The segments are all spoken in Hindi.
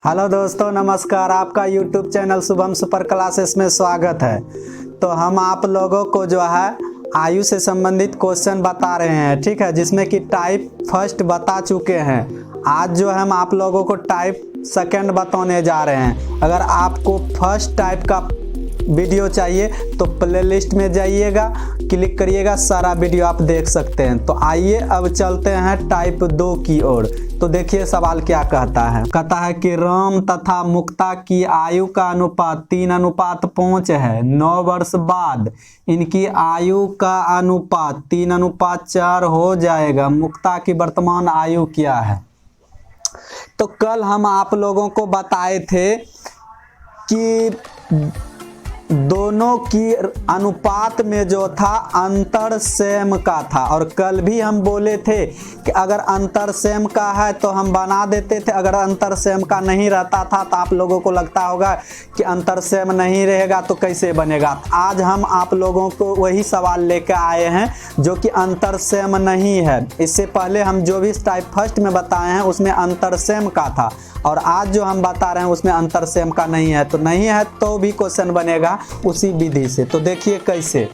हेलो दोस्तों, नमस्कार। आपका YouTube channel Shubham super classes में स्वागत है। तो हम आप लोगों को जो है आयु से संबंधित क्वेश्चन बता रहे हैं, ठीक है, जिसमें कि टाइप फर्स्ट बता चुके हैं। आज जो हम आप लोगों को टाइप सेकंड बताने जा रहे हैं। अगर आपको फर्स्ट टाइप का वीडियो चाहिए तो प्लेलिस्ट में जाइएगा, क्लिक करिएगा, सारा वीडियो आप देख सकते हैं। तो आइए अब चलते हैं टाइप 2 की ओर। तो देखिए सवाल क्या कहता है कि राम तथा मुक्ता की आयु का अनुपात 3:5 है। 9 वर्ष बाद इनकी आयु का अनुपात 3:4 हो जाएगा। मुक्ता की वर्तमान आयु क्या है? तो कल हम आप लोगों को बताए थे कि दोनों की अनुपात में जो था अंतर सेम का था, और कल भी हम बोले थे कि अगर अंतर सेम का है तो हम बना देते थे। अगर अंतर सेम का नहीं रहता था तो आप लोगों को लगता होगा कि अंतर सेम नहीं रहेगा तो कैसे बनेगा। आज हम आप लोगों को वही सवाल लेकर आए हैं जो कि अंतर सेम नहीं है। इससे पहले हम जो भी टाइप फर्स्ट में बताए हैं उसमें अंतर सेम का था, और आज जो हम बता रहे हैं उसमें अंतर सेम का नहीं है। तो नहीं है तो भी क्वेश्चन बनेगा उसी विधि से। तो देखिए कैसे।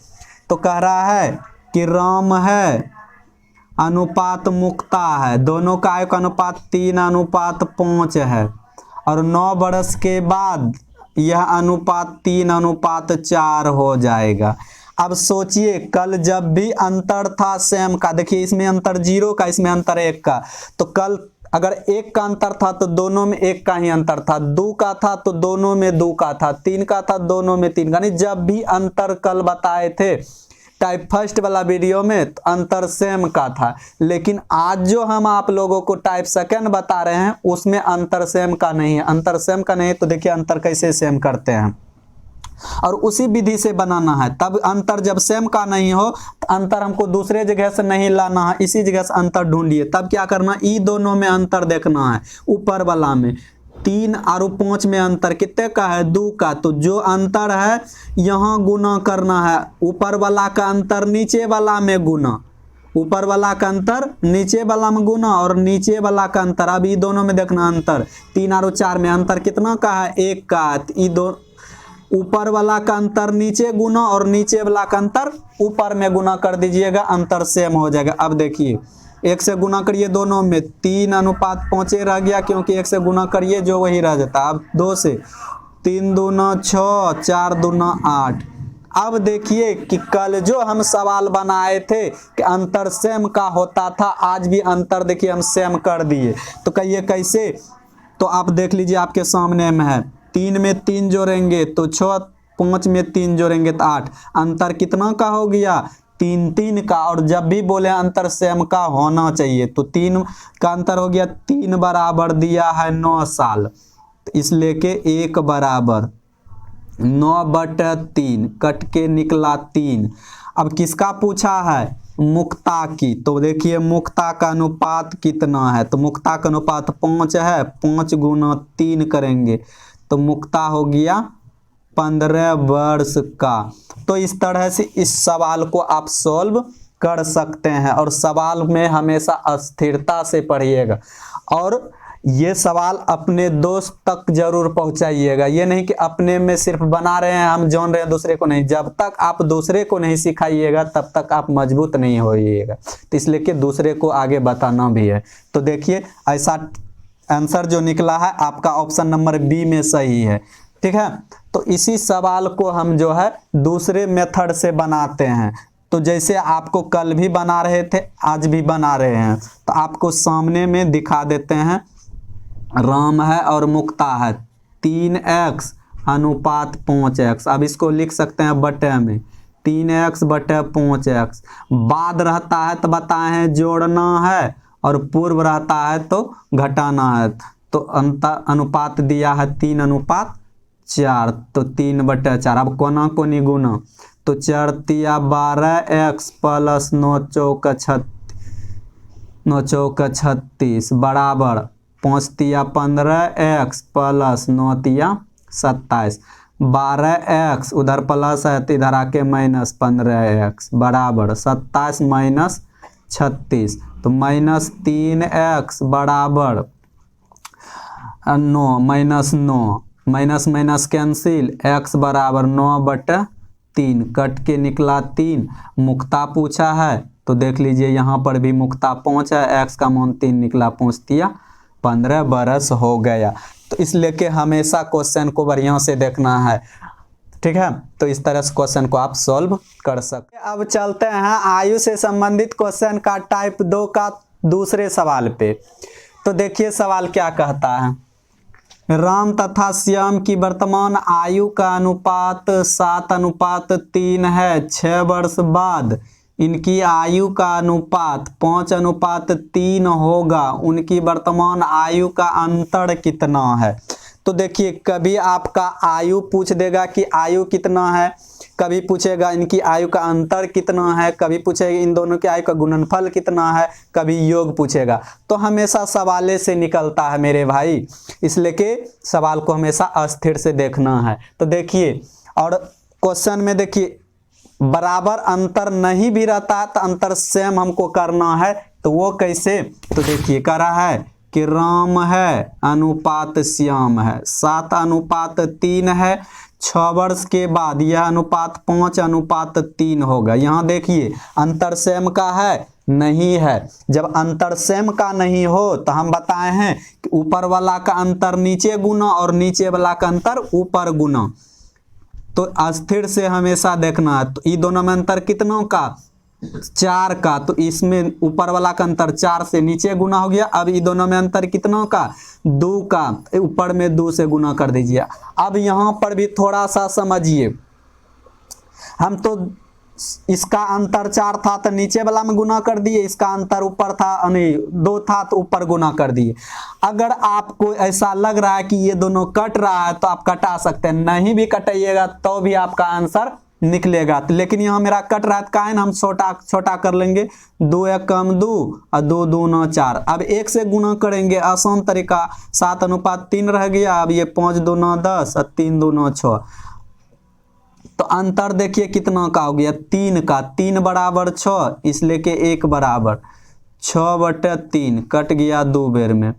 तो कह रहा है कि राम है अनुपात मुक्ता है, दोनों का आयु का अनुपात 3:5 है, और 9 वर्ष के बाद यह अनुपात 3:4 हो जाएगा। अब सोचिए, कल जब भी अंतर था सेम का, देखिए इसमें अंतर 0 का, इसमें अंतर 1 का, तो कल अगर 1 का अंतर था तो दोनों में 1 का ही अंतर था, 2 का था तो दोनों में 2 का था, 3 का था दोनों में 3 का। नहीं, जब भी अंतर कल बताए थे टाइप फर्स्ट वाला वीडियो में तो अंतर सेम का था। लेकिन आज जो हम आप लोगों को टाइप सेकंड बता रहे हैं उसमें अंतर सेम का नहीं है। अंतर सेम का नहीं है तो देखिए अंतर कैसे सेम करते हैं, और उसी विधि से बनाना है। तब अंतर जब सेम का नहीं हो तो अंतर हमको दूसरे जगह से नहीं लाना है, इसी जगह से अंतर ढूंढिए। तब क्या करना, ई दोनों में अंतर देखना है। ऊपर वाला में 3 और 5 में अंतर कितने का है? 2 का। तो जो अंतर है यहाँ गुना करना है। ऊपर वाला का अंतर नीचे वाला में गुना, ऊपर वाला का अंतर नीचे वाला में गुना, और नीचे वाला का अंतर, अब ये दोनों में देखना अंतर। 3 और 4 में अंतर कितना का है? 1 का। ये दो ऊपर वाला का अंतर नीचे गुना और नीचे वाला का अंतर ऊपर में गुना कर दीजिएगा, अंतर सेम हो जाएगा। अब देखिए 1 से गुना करिए दोनों में, 3:5 रह गया, क्योंकि 1 से गुना करिए जो वही रह जाता। अब 2 से 3 दूना 6, 4 दूना 8। अब देखिए कि कल जो हम सवाल बनाए थे कि अंतर सेम का होता था, आज भी अंतर देखिए हम सेम कर दिए। तो कहिए कैसे? तो आप देख लीजिए, आपके सामने में है। 3 में 3 जोड़ेंगे तो 6, 5 में 3 जोड़ेंगे तो 8। अंतर कितना का हो गया? 3 का। और जब भी बोले अंतर सेम का होना चाहिए तो 3 का अंतर हो गया। 3 बराबर दिया है 9 साल, तो इस लेके 1 बराबर 9/3 कट के निकला 3। अब किसका पूछा है? मुक्ता की। तो देखिए मुक्ता का अनुपात कितना है? तो मुक्ता का अनुपात 5 है। 5 गुना 3 करेंगे तो मुक्ता हो गया 15 वर्ष का। तो इस तरह से इस सवाल को आप सॉल्व कर सकते हैं, और सवाल में हमेशा स्थिरता से पढ़िएगा, और ये सवाल अपने दोस्त तक जरूर पहुंचाइएगा। ये नहीं कि अपने में सिर्फ बना रहे हैं, हम जान रहे हैं, दूसरे को नहीं। जब तक आप दूसरे को नहीं सिखाइएगा तब तक आप मजबूत नहीं होइएगा। तो इसलिए कि दूसरे को आगे बताना भी है। तो देखिए ऐसा आंसर जो निकला है आपका ऑप्शन नंबर बी में सही है, ठीक है। तो इसी सवाल को हम जो है दूसरे मेथड से बनाते हैं। तो जैसे आपको कल भी बना रहे थे आज भी बना रहे हैं, तो आपको सामने में दिखा देते हैं। राम है और मुक्ता है, 3x अनुपात 5x। अब इसको लिख सकते हैं बटे में, 3x बटे 5x। बाद रहता है तो बताए हैं जोड़ना है, और पूर्व रहता है तो घटाना है। तो अंतर अनुपात दिया है 3:4, तो 3/4। अब कोना कोनी गुना, तो 4 तिया 12x प्लस 9 चौका 36 बराबर 5 तिया 15x प्लस 9 तिया 27। 12x उधर प्लस है तो इधर आके माइनस 15x बराबर 27 माइनस 36। तो -3x बराबर 9 minus 9, minus minus cancel, x बराबर 9/3, कट के निकला 3। मुक्ता पूछा है तो देख लीजिए यहाँ पर भी मुक्ता 5 है, x का मान 3 निकला, 5 दिया 15 बरस हो गया। तो इसलिए कि हमेशा क्वेश्चन को बढ़िया से देखना है, ठीक है। तो इस तरह से क्वेश्चन को आप सॉल्व कर सकते हैं। अब चलते हैं आयु से संबंधित क्वेश्चन का टाइप 2 का दूसरे सवाल पे। तो देखिए सवाल क्या कहता है, राम तथा श्याम की वर्तमान आयु का अनुपात 7:3 है। 6 वर्ष बाद इनकी आयु का अनुपात 5:3 होगा। उनकी वर्तमान आयु का अंतर कितना है। तो देखिए कभी आपका आयु पूछ देगा कि आयु कितना है, कभी पूछेगा इनकी आयु का अंतर कितना है, कभी पूछेगा इन दोनों की आयु का गुणनफल कितना है, कभी योग पूछेगा। तो हमेशा सवाले से निकलता है मेरे भाई, इसलिए कि सवाल को हमेशा अस्थिर से देखना है। तो देखिए और क्वेश्चन में देखिए बराबर अंतर नहीं भी रहता तो अंतर सेम हमको करना है। तो वो कैसे, तो देखिए कर रहा है कि राम है अनुपात श्याम है, 7:3 है। 6 वर्ष के बाद यह अनुपात 5:3 होगा। यहाँ देखिए अंतर सेम का है नहीं है। जब अंतर सेम का नहीं हो तो हम बताए हैं कि ऊपर वाला का अंतर नीचे गुना और नीचे वाला का अंतर ऊपर गुना। तो अस्थिर से हमेशा देखना है। तो ये दोनों में अंतर कितनों का, 4 का। तो इसमें ऊपर वाला का अंतर 4 से नीचे गुना हो गया। अब ये दोनों में अंतर कितनों का, 2 का। ऊपर में 2 से गुना कर दीजिए। अब यहाँ पर भी थोड़ा सा समझिए, हम तो इसका अंतर 4 था तो नीचे वाला में गुना कर दिए, इसका अंतर ऊपर था नहीं 2 था तो ऊपर गुना कर दिए। अगर आपको ऐसा लग रहा है कि ये दोनों कट रहा है तो आप कटा सकते हैं, नहीं भी कटाइएगा तो भी आपका आंसर निकलेगा। लेकिन यहाँ मेरा कट रहा है का हम छोटा कर लेंगे। 2 1 कम 2 और 2 2 9 4। अब 1 से गुना करेंगे आसान तरीका, 7:3 रह गया। अब ये 5 2 9 10 और 3 2 9 6। तो अंतर देखिए कितना का हो गया, 3 का। 3 बराबर 6, इसलिए कि 1 बराबर 6/3 कट गया 2 बेर में।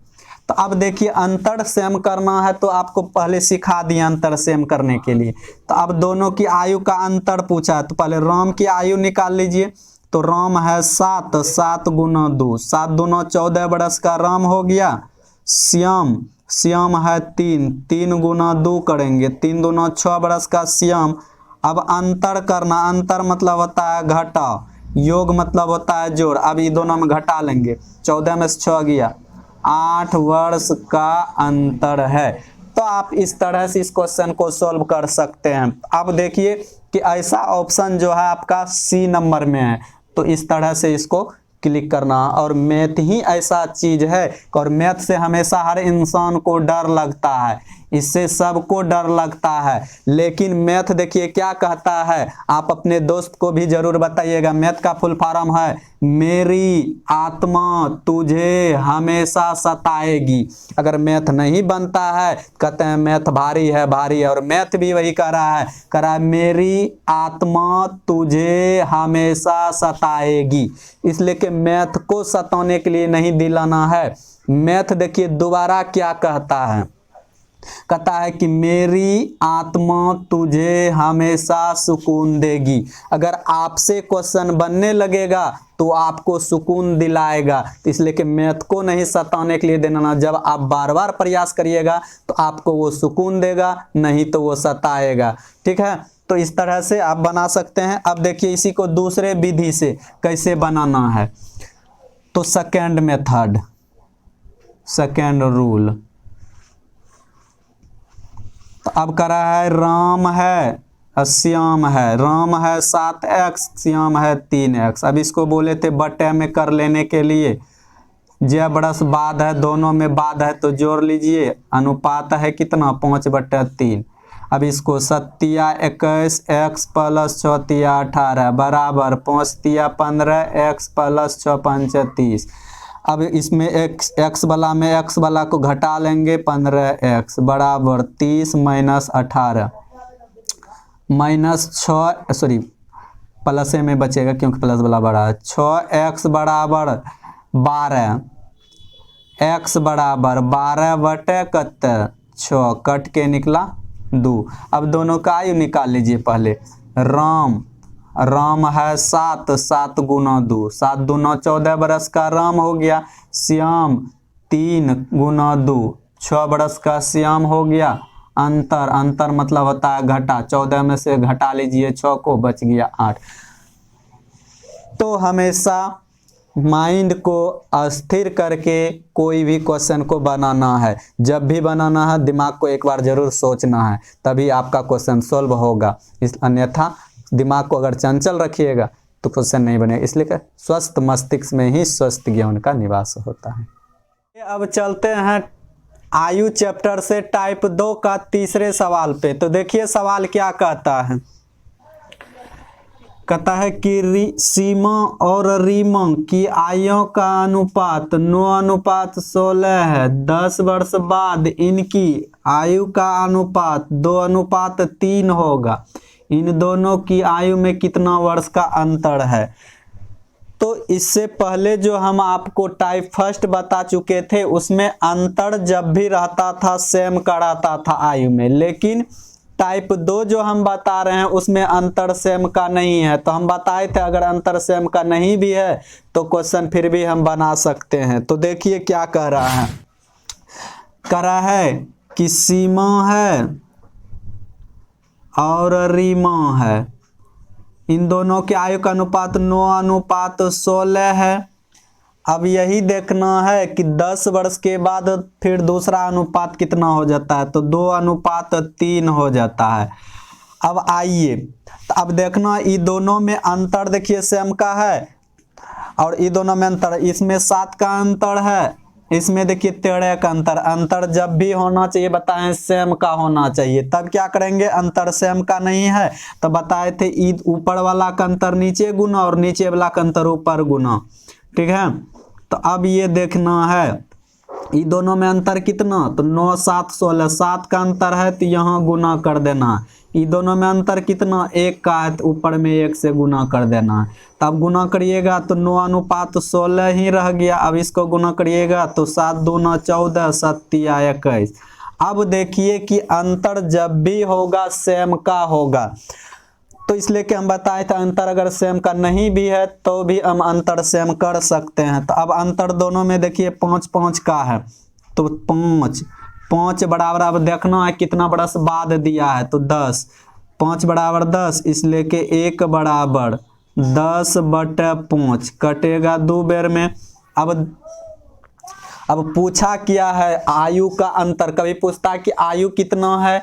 तो अब देखिए अंतर सेम करना है तो आपको पहले सिखा दिया अंतर सेम करने के लिए। तो अब दोनों की आयु का अंतर पूछा है तो पहले राम की आयु निकाल लीजिए। तो राम है 7, 7 गुना 2, 7 दूना 14 बरस का राम हो गया। श्याम है 3, 3 गुना 2 करेंगे, 3 दूना 6 बरस का श्याम। अब अंतर करना, अंतर मतलब होता है घटा, योग मतलब होता है जोड़। अब ये दोनों में घटा लेंगे, 14 में से 6 गया, 8 वर्ष का अंतर है। तो आप इस तरह से इस क्वेश्चन को सॉल्व कर सकते हैं। अब देखिए कि ऐसा ऑप्शन जो है आपका सी नंबर में है, तो इस तरह से इसको क्लिक करना। और मैथ ही ऐसा चीज है, और मैथ से हमेशा हर इंसान को डर लगता है, इससे सबको डर लगता है। लेकिन मैथ देखिए क्या कहता है, आप अपने दोस्त को भी जरूर बताइएगा। मैथ का फुल फॉर्म है मेरी आत्मा तुझे हमेशा सताएगी। अगर मैथ नहीं बनता है कहते हैं मैथ भारी है भारी है, और मैथ भी वही कह रहा है मेरी आत्मा तुझे हमेशा सताएगी। इसलिए कि मैथ को सताने के लिए नहीं दिलाना है। मैथ देखिए दोबारा क्या कहता है कि मेरी आत्मा तुझे हमेशा सुकून देगी। अगर आपसे क्वेश्चन बनने लगेगा तो आपको सुकून दिलाएगा। तो इसलिए कि मैथ को नहीं सताने के लिए देना, जब आप बार बार प्रयास करिएगा तो आपको वो सुकून देगा, नहीं तो वो सताएगा। ठीक है, तो इस तरह से आप बना सकते हैं। अब देखिए इसी को दूसरे विधि से कैसे बनाना है। तो सेकेंड मेथड, सेकेंड रूल। तो अब करा है राम है श्याम है, राम है 7x, श्याम है 3x। अब इसको बोले थे बटे में कर लेने के लिए, जय बरस बाद है, दोनों में बाद है तो जोड़ लीजिए। अनुपात है कितना 5/3। अब इसको 7×21 x + 6×18 बराबर 5×15 x + 6×5 30। अब इसमें x वाला में x वाला को घटा लेंगे, 15x बराबर 30 - 18 -6 सॉरी प्लस में बचेगा क्योंकि प्लस वाला बड़ा है। 6x बराबर 12, x बराबर 12/6 कट के निकला 2। अब दोनों का आयु निकाल लीजिए पहले। राम है 7, 7 गुना 2, 7 दूना 14 बरस का राम हो गया। श्याम 3 गुना 2, 6 बरस का श्याम हो गया। अंतर मतलब होता है घटा, 14 में से घटा लीजिए 6 को, बच गया 8। तो हमेशा माइंड को अस्थिर करके कोई भी क्वेश्चन को बनाना है। जब भी बनाना है दिमाग को एक बार जरूर सोचना है, तभी आपका क्वेश्चन सॉल्व होगा। अन्यथा दिमाग को अगर चंचल रखिएगा तो क्वेश्चन नहीं बनेगा। इसलिए स्वस्थ मस्तिष्क में ही स्वस्थ ज्ञान का निवास होता है। अब चलते हैं आयु चैप्टर से टाइप 2 का तीसरे सवाल पे। तो देखिए सवाल क्या कहता है। कहता है कि सीमा और रीमा की आयु का अनुपात 9:16 है। 10 वर्ष बाद इनकी आयु का अनुपात 2:3 होगा। इन दोनों की आयु में कितना वर्ष का अंतर है। तो इससे पहले जो हम आपको टाइप फर्स्ट बता चुके थे उसमें अंतर जब भी रहता था सेम का रहता था आयु में, लेकिन टाइप 2 जो हम बता रहे हैं उसमें अंतर सेम का नहीं है। तो हम बताए थे अगर अंतर सेम का नहीं भी है तो क्वेश्चन फिर भी हम बना सकते हैं। तो देखिए क्या कह रहा है। कह रहा है कि सीमा है और रीमा है, इन दोनों के आयु का अनुपात 9:16 है। अब यही देखना है कि 10 वर्ष के बाद फिर दूसरा अनुपात कितना हो जाता है, तो 2:3 हो जाता है। अब आइए तो अब देखना ये दोनों में अंतर देखिए सेम का है और ये दोनों में अंतर, इसमें 7 का अंतर है, इसमें देखिए 13 का अंतर जब भी होना चाहिए बताएं सेम का होना चाहिए। तब क्या करेंगे, अंतर सेम का नहीं है तो बताए थे ईद ऊपर वाला का अंतर नीचे गुना और नीचे वाला का अंतर ऊपर गुना। ठीक है, तो अब ये देखना है ये दोनों में अंतर कितना, तो 9 7 16, 7 का अंतर है तो यहाँ गुना कर देना। ये दोनों में अंतर कितना, 1 का है तो ऊपर में 1 से गुना कर देना। तब गुना करिएगा तो 9:16 ही रह गया। अब इसको गुना करिएगा तो 7 दूना 14, 7 या 21। अब देखिए कि अंतर जब भी होगा सेम का होगा, तो इसलिए कि हम बताए थे अंतर अगर सेम का नहीं भी है तो भी हम अंतर सेम कर सकते हैं। तो अब अंतर दोनों में देखिए 5 का है तो 5 बराबर, अब देखना है कितना बरस बाद दिया है तो 10, 5 बराबर 10, इसलिए कि 1 बराबर 10/5 कटेगा 2 बेर में। अब पूछा क्या है आयु का अंतर, कभी पूछता है कि आयु कितना है,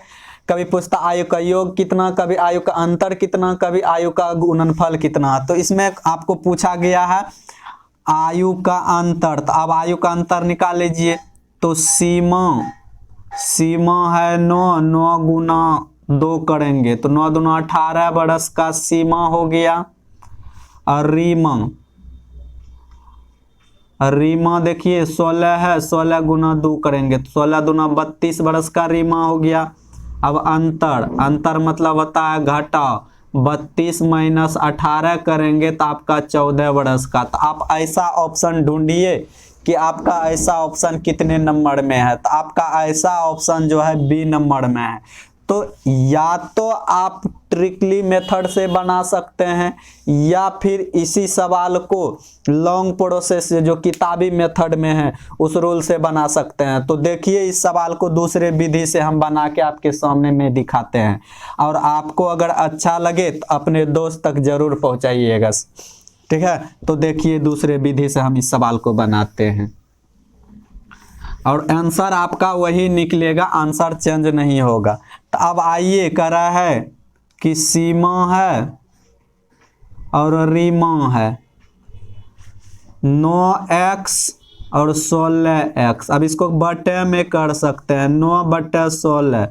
कभी पूछता आयु का योग कितना, कभी आयु का अंतर कितना, कभी आयु का गुणनफल कितना। तो इसमें आपको पूछा गया है आयु का अंतर। तो अब आयु का अंतर निकाल लीजिए। तो सीमा है 9 गुना 2 करेंगे तो 9 दूना 18 बरस का सीमा हो गया। और रीमा देखिए 16 है, 16 गुना 2 करेंगे तो 16 दूना 32 बरस का रीमा हो गया। अब अंतर मतलब होता है घटा, 32 - 18 करेंगे तो आपका 14 बरस का। तो आप ऐसा ऑप्शन ढूंढिए कि आपका ऐसा ऑप्शन कितने नंबर में है। तो आपका ऐसा ऑप्शन जो है बी नंबर में है। तो या तो आप ट्रिकली मेथड से बना सकते हैं या फिर इसी सवाल को लॉन्ग प्रोसेस से जो किताबी मेथड में है उस रूल से बना सकते हैं। तो देखिए इस सवाल को दूसरे विधि से हम बना के आपके सामने में दिखाते हैं और आपको अगर अच्छा लगे तो अपने दोस्त तक जरूर पहुंचाइएगा। ठीक है, तो देखिए दूसरे विधि से हम इस सवाल को बनाते हैं और आंसर आपका वही निकलेगा, आंसर चेंज नहीं होगा। तो अब आइए कह रहा है कि सीमा है और रीमा है, 9x और 16x। अब इसको बटे में कर सकते हैं, 9/16।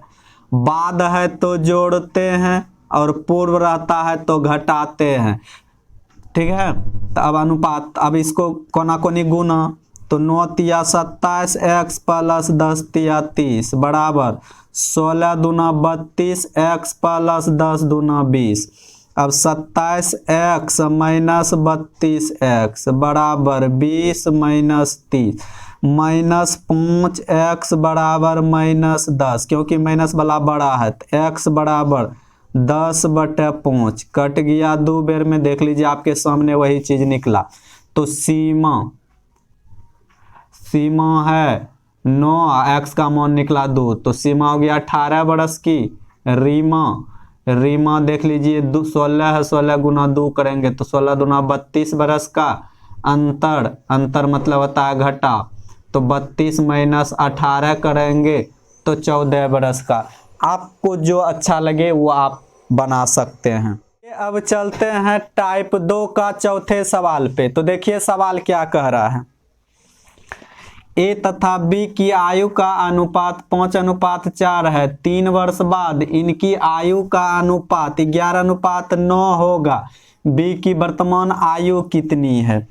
बाद है तो जोड़ते हैं और पूर्व रहता है तो घटाते हैं। ठीक है, तो अब अनुपात, अब इसको कोना कोनी गुना तो 9 तिया 27 x प्लस 10 तिया 30 बराबर 16 दूना 32 x प्लस 10 दूना 20। अब 27x - 32x बराबर 20 - 30 -5x बराबर -10, क्योंकि माइनस वाला बड़ा है तो x बराबर 10/5 कट गया 2 बेर में। देख लीजिए आपके सामने वही चीज निकला। तो सीमा है 9, x का मान निकला 2, तो सीमा हो गया 18 बरस की। रीमा देख लीजिए 16 है, 16 गुना 2 करेंगे तो 16 दूना 32 बरस का। अंतर मतलब होता है घटा, तो 32 - 18 करेंगे तो 14 बरस का। आपको जो अच्छा लगे वो आप बना सकते हैं। अब चलते हैं टाइप 2 का चौथे सवाल पे। तो देखिए सवाल क्या कह रहा है। ए तथा बी की आयु का अनुपात 5:4 है। 3 वर्ष बाद इनकी आयु का अनुपात 11:9 होगा। बी की वर्तमान आयु कितनी है?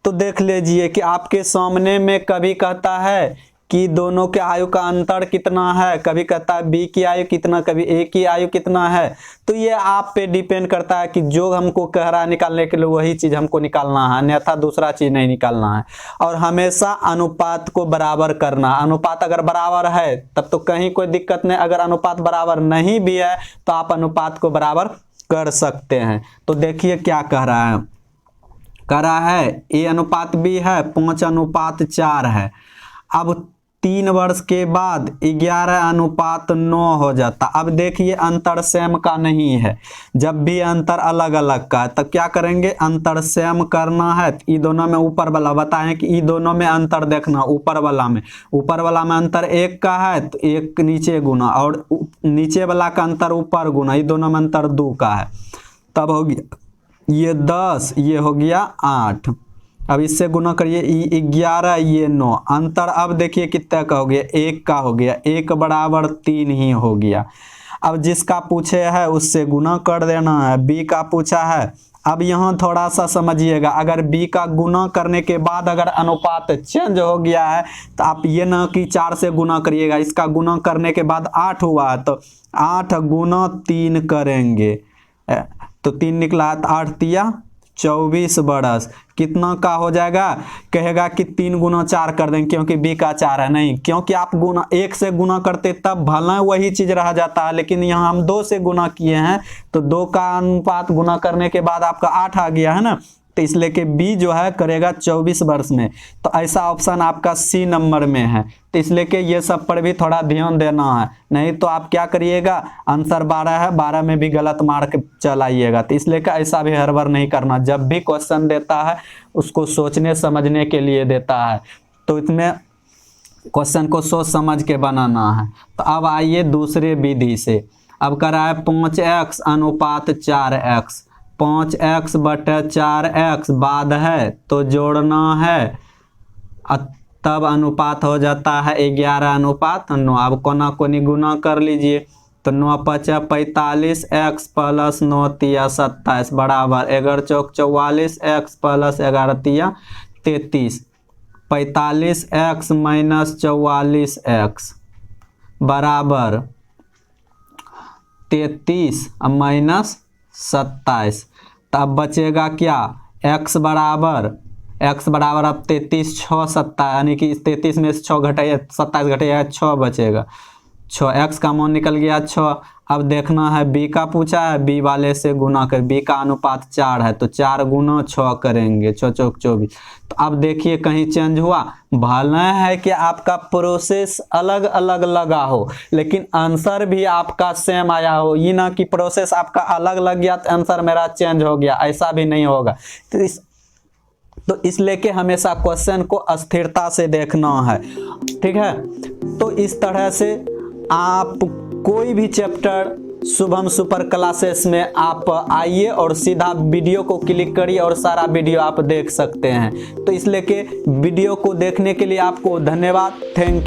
तो देख लीजिए कि आपके सामने में कभी कहता है कि दोनों के आयु का अंतर कितना है, कभी कहता है बी की आयु कितना, कभी ए की आयु कितना है। तो ये आप पे डिपेंड करता है कि जो हमको कह रहा है निकालने के लिए वही चीज हमको निकालना है, अन्यथा दूसरा चीज नहीं निकालना है। और हमेशा अनुपात को बराबर करना। अनुपात अगर बराबर है तब तो कहीं कोई दिक्कत नहीं, अगर अनुपात बराबर नहीं भी है तो आप अनुपात को बराबर कर सकते हैं। तो देखिए क्या कह रहा है। कह रहा है ए अनुपात बी है, 5:4 है। अब 3 वर्ष के बाद 11:9 हो जाता। अब देखिए अंतर सेम का नहीं है। जब भी अंतर अलग अलग का है तब क्या करेंगे, अंतर सेम करना है। ये दोनों में ऊपर वाला बताएं कि ये दोनों में अंतर देखना। ऊपर वाला में अंतर 1 का है तो 1 नीचे गुना, और नीचे वाला का अंतर ऊपर गुना। ये दोनों में अंतर 2 का है। तब हो गया ये 10, ये हो गया 8। अब इससे गुना करिए, ये 11, ये 9। अंतर अब देखिए कितना का हो गया, 1 का हो गया। 1 बराबर 3 ही हो गया। अब जिसका पूछे है उससे गुना कर देना है। बी का पूछा है। अब यहाँ थोड़ा सा समझिएगा, अगर बी का गुना करने के बाद अगर अनुपात चेंज हो गया है तो आप ये ना कि 4 से गुना करिएगा। इसका गुना करने के बाद 8 हुआ है तो 8 गुना 3 करेंगे तो 3 निकला, 8 तिया 24 बरस। कितना का हो जाएगा, कहेगा कि 3 गुना 4 कर देंगे क्योंकि बी का 4 है। नहीं, क्योंकि आप गुना 1 से गुना करते तब भला वही चीज रह जाता है, लेकिन यहाँ हम 2 से गुना किए हैं तो 2 का अनुपात गुना करने के बाद आपका 8 आ गया है ना। तो इसलिए कि बी जो है करेगा 24 वर्ष में। तो ऐसा ऑप्शन आपका सी नंबर में है। तो इसलिए कि ये सब पर भी थोड़ा ध्यान देना है, नहीं तो आप क्या करिएगा, आंसर 12 है, 12 में भी गलत मार्क चलाइएगा। तो इसलिए कि ऐसा भी हड़बड़ नहीं करना। जब भी क्वेश्चन देता है उसको सोचने समझने के लिए देता है, तो इसमें क्वेश्चन को सोच समझ के बनाना है। तो अब आइए दूसरे विधि से। अब करा है 5x अनुपात 4x। 5x/4x बाद है तो जोड़ना है, तब अनुपात हो जाता है 11:9। अब कोना कोनी गुना कर लीजिए तो 9×5 = 45, x + 9 × 27 बराबर 11 × 4 = 44, x + 11 × 33। 45x - 44x बराबर 33 - 27। तब बचेगा क्या, x बराबर अब 33 6 7 यानी कि 33 में से 6 घटाइए, 27 घटाइए 6 बचेगा। 6 x का मान निकल गया 6। अब देखना है b का पूछा है, b वाले से गुना कर। b का अनुपात 4 है तो 4 गुना 6 करेंगे, 6 × 4 = 24। तो अब देखिए कहीं चेंज हुआ। भला है कि आपका प्रोसेस अलग अलग लगा हो लेकिन आंसर भी आपका सेम आया हो। ये ना कि प्रोसेस आपका अलग लग गया तो आंसर मेरा चेंज हो गया, ऐसा भी नहीं होगा। तो इसलिए कि हमेशा क्वेश्चन को स्थिरता से देखना है, ठीक है। तो इस तरह से आप कोई भी चैप्टर शुभम सुपर क्लासेस में आप आइए और सीधा वीडियो को क्लिक करिए और सारा वीडियो आप देख सकते हैं। तो इसलिए कि वीडियो को देखने के लिए आपको धन्यवाद, थैंक यू।